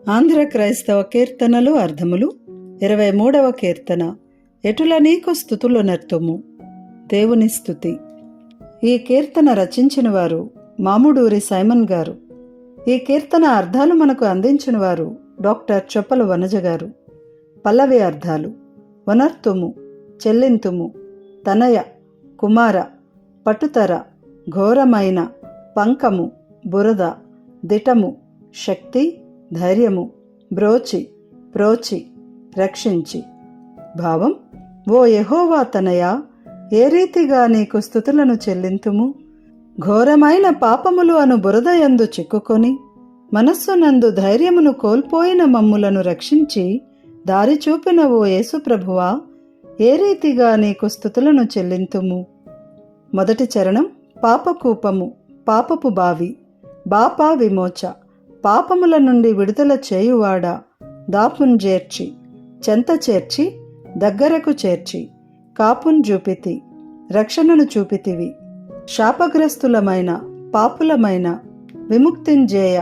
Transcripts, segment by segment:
ఆంధ్ర క్రైస్తవ కీర్తనలు అర్థములు 23వ కీర్తన. ఎటుల నీకు స్తుతులు నెర్తుము. దేవుని స్తుతి. ఈ కీర్తన రచించిన వారు మాముడూరి సైమన్ గారు. ఈ కీర్తన అర్థాలు మనకు అందించిన వారు డాక్టర్ చొప్పల వనజ గారు. పల్లవి అర్థాలు: వనర్తుము, చెల్లింతుము, తనయ, కుమార, పటుతర, ఘోరమైన, పంకము, బురద, దిటము, శక్తి, ధైర్యము, బ్రోచి, ప్రోచి, రక్షించి. భావం: ఓ యెహోవా తనయ, ఏ రీతిగా నీకు స్తుతులను చెల్లింతుము. ఘోరమైన పాపములు అను బురదయందు చిక్కుకొని మనస్సునందు ధైర్యమును కోల్పోయిన మమ్ములను రక్షించి దారి చూపిన ఓ యేసుప్రభువా, ఏ రీతిగా నీకు స్తుతులను చెల్లింతుము. మొదటి చరణం: పాపకూపము, పాపపు బావి, బాపా విమోచ, పాపముల నుండి విడుదల చేయువాడా, దాపున్ చేర్చి, చెంత చేర్చి, దగ్గరకు చేర్చి, కాపున్ చూపితి, రక్షణను చూపితివి. శాపగ్రస్తులమైన, పాపులమైన, విముక్తింజేయ,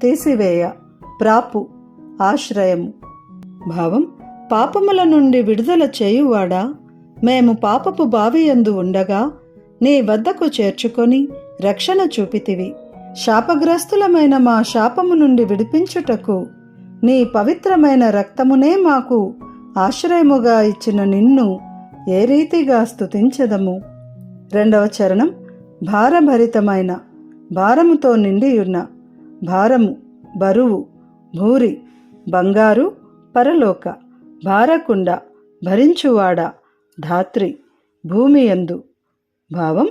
తీసివేయ, ప్రాపు, ఆశ్రయము. భావం: పాపముల నుండి విడుదల చేయువాడా, మేము పాపపు బావియందు ఉండగా నీ వద్దకు చేర్చుకొని రక్షణ చూపితివి. శాపగ్రస్తులమైన మా శాపము నుండి విడిపించుటకు నీ పవిత్రమైన రక్తమునే మాకు ఆశ్రయముగా ఇచ్చిన నిన్ను ఏ రీతిగా స్తుతించెదము. రెండవ చరణం: భారభరితమైన, భారముతో నిండియున్న, భారము, బరువు, భూరి, బంగారు, పరలోక, భారకుండ, భరించువాడ, ధాత్రి, భూమియందు. భావం: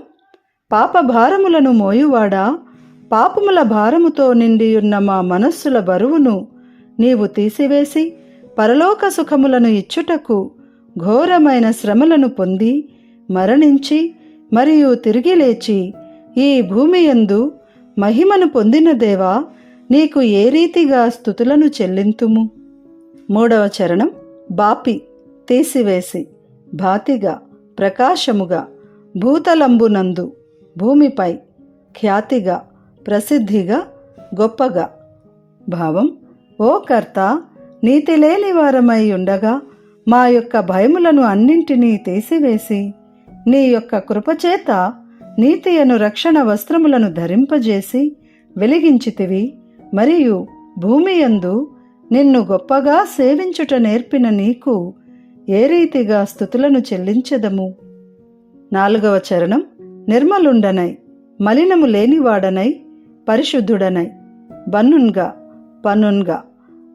పాప భారములను మోయువాడా, పాపముల భారముతో నిండియున్న మా మనస్సుల బరువును నీవు తీసివేసి పరలోక సుఖములను ఇచ్చుటకు ఘోరమైన శ్రమలను పొంది మరణించి మరియు తిరిగి లేచి ఈ భూమియందు మహిమను పొందిన దేవా, నీకు ఏ రీతిగా స్తుతులను చెల్లింతుము. మూడవ చరణం: బాపి, తీసివేసి, భాతిగా, ప్రకాశముగా, భూతలంబునందు, భూమిపై, ఖ్యాతిగా, ప్రసిద్ధిగా, గొప్పగా. భావం: ఓ కర్త, నీతి లేని వారమై ఉండగా మా యొక్క భయములను అన్నింటినీ తీసివేసి నీ యొక్క కృపచేత నీతి అను రక్షణ వస్త్రములను ధరింపజేసి వెలిగించితివి. మరియు భూమియందు నిన్ను గొప్పగా సేవించుట నేర్పిన నీకు ఏ రీతిగా స్తుతులను చెల్లించెదము. నాలుగవ చరణం: నిర్మలుండనై, మలినము లేనివాడనై, పరిశుద్ధుడనై, బన్నున్గా, పన్నున్గా,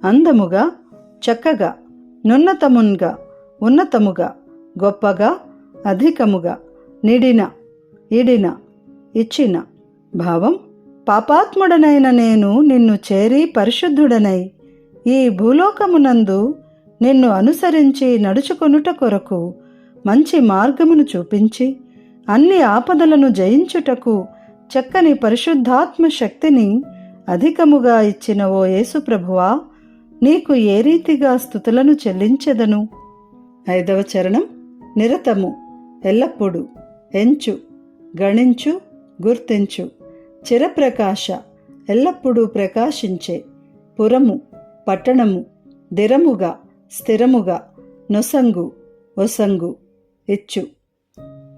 అందముగా, చక్కగా, నున్నతమున్గా, ఉన్నతముగా, గొప్పగా, అధికముగా, నిడిన, ఇడిన, ఇచ్చిన. భావం: పాపాత్ముడనైన నేను నిన్ను చేరి పరిశుద్ధుడనై ఈ భూలోకమునందు నిన్ను అనుసరించి నడుచుకొనుట కొరకు మంచి మార్గమును చూపించి అన్ని ఆపదలను జయించుటకు చక్కని పరిశుద్ధాత్మ శక్తిని అధికముగా ఇచ్చిన ఓ యేసుప్రభువా, నీకు ఏ రీతిగా స్తుతులను చెల్లించెదను. ఐదవ చరణం: నిరతము, ఎల్లప్పుడూ, ఎంచు, గణించు, గుర్తించు, చిరప్రకాశ, ఎల్లప్పుడూ ప్రకాశించే, పురము, పట్టణము, దిరముగా, స్థిరముగా, నొసంగు, ఒసంగు, ఇచ్చు.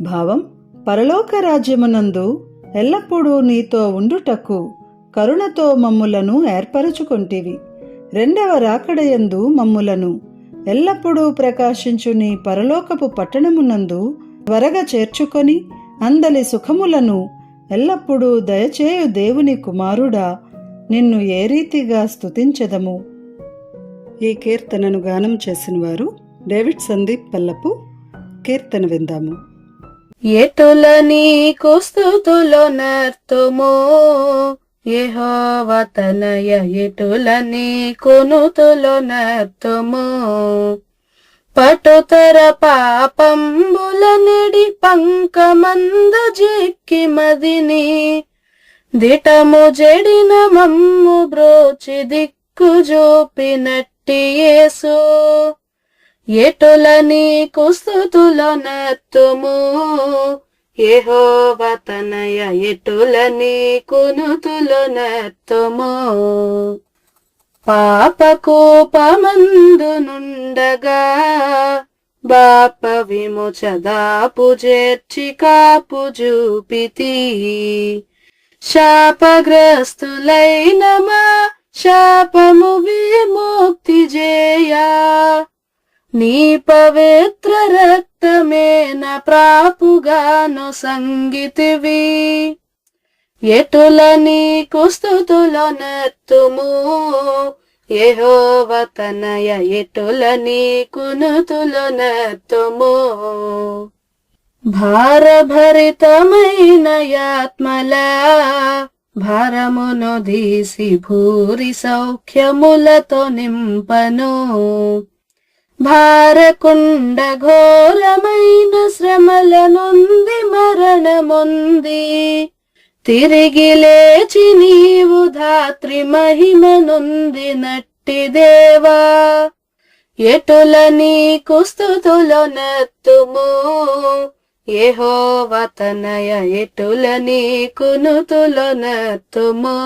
భావం: పరలోక రాజ్యమునందు ఎల్లప్పుడూ నీతో ఉండుటకు కరుణతో మమ్ములను ఏర్పరచుకొంటివి. రెండవ రాకడయందు మమ్ములను ఎల్లప్పుడూ ప్రకాశించు నీ పరలోకపు పట్టణమునందు త్వరగా చేర్చుకొని అందలి సుఖములను ఎల్లప్పుడూ దయచేయు దేవుని కుమారుడా, నిన్ను ఏ రీతిగా స్తుతించెదము. ఈ కీర్తనను గానం చేసిన వారు డేవిడ్ సందీప్ పల్లపు. కీర్తన విందాము. ఎటుల నీకు స్తుతులు నెర్తుము, యెహోవా తనయ, ఎటుల నీకు నుతులు నెర్తుము. పటుతర పాపంబుల నెడి పంకమందు జిక్కి మదిని, దిటము జడిన మమ్ము బ్రోచి దిక్కు చూపినట్టి యేసు. ఎటుల నీకు స్తుతులు నెర్తుము, యెహోవా తనయ, ఎటుల నీకు నుతులు నెర్తుము. పాప కోపమందునుండగా బాప విముచదాపు చేర్చి కాపు చూపితి. శాపగ్రస్తులైన మా శాపము విముక్తి చేయా, నీ పవిత్ర రక్తమేన ప్రాపుగాను సంగితివి. ఎటుల నీకు స్తుతులొనెత్తుము యెహోవా తనయ, ఎటుల నీకు నుతులొనెత్తుము. భారభరితమైన ఆత్మలా భారమును దీసి భూరి సౌఖ్యములతో నింపను. భారకుండ ఘోరమైన శ్రమల నుండి మరణముంది, తిరిగి లేచి నీవు ధాత్రి మహిమ నొందినట్టి దేవా. ఎటుల నీకు స్తుతులొనెత్తుము యెహోవా తనయ, ఎటుల నీకు నుతులొనెత్తుము.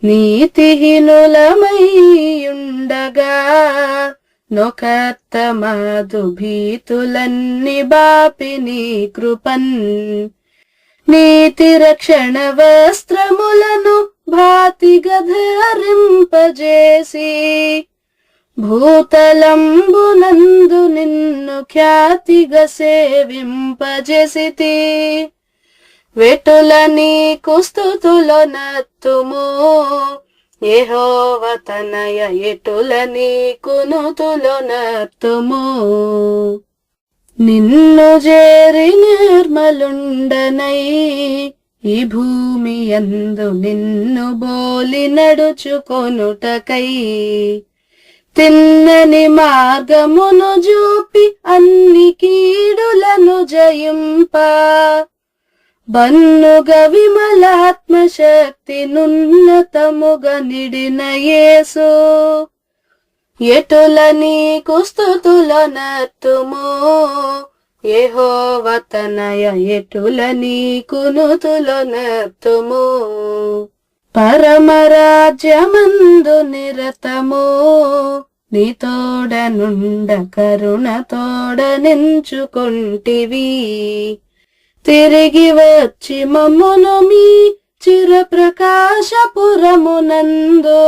నీతిహీనులమైయుండగా నొకత్తమదు భీతులన్ని బాపి నీ కృపన్. నీతి రక్షణ వస్త్రములను భాతిగా ధరింపజేసి, భూతలంబునందు నిన్ను ఖ్యాతిగా సేవింపజేసితి. వెటుల నీకు స్తుతులొనెత్తుము యెహోవా తనయ, ఎటుల నీకు నుతులొనెత్తుము. నిన్ను చేరి నిర్మలుండనై ఈ భూమి యందు నిన్ను బోలి నడుచుకొనుటకై, తిన్నని మార్గమును చూపి అన్ని కీడులను జయింప, బన్నుగా విమలాత్మ శక్తి నున్నతముగా నిడిన యేసు. ఎటుల నీకు స్తుతులొనెత్తుము యెహోవా తనయ, ఎటుల నీకు నుతులొనెత్తుము. పరమరాజ్యమందు నిరతము నీ తోడనుండ కరుణ తోడనించుకొంటివి. తిరిగి వచ్చి మమ్మును మీ చిరప్రకాశపురమునందు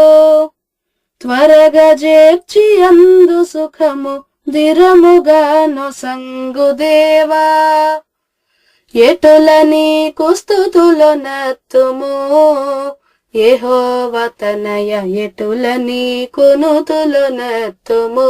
త్వరగా చేర్చి అందు సుఖము దిరముగాను సంగుదేవా. ఎటుల నీకు స్తుతులొనెత్తుము యెహోవా తనయ, ఎటుల నీకు నుతులొనెత్తుము.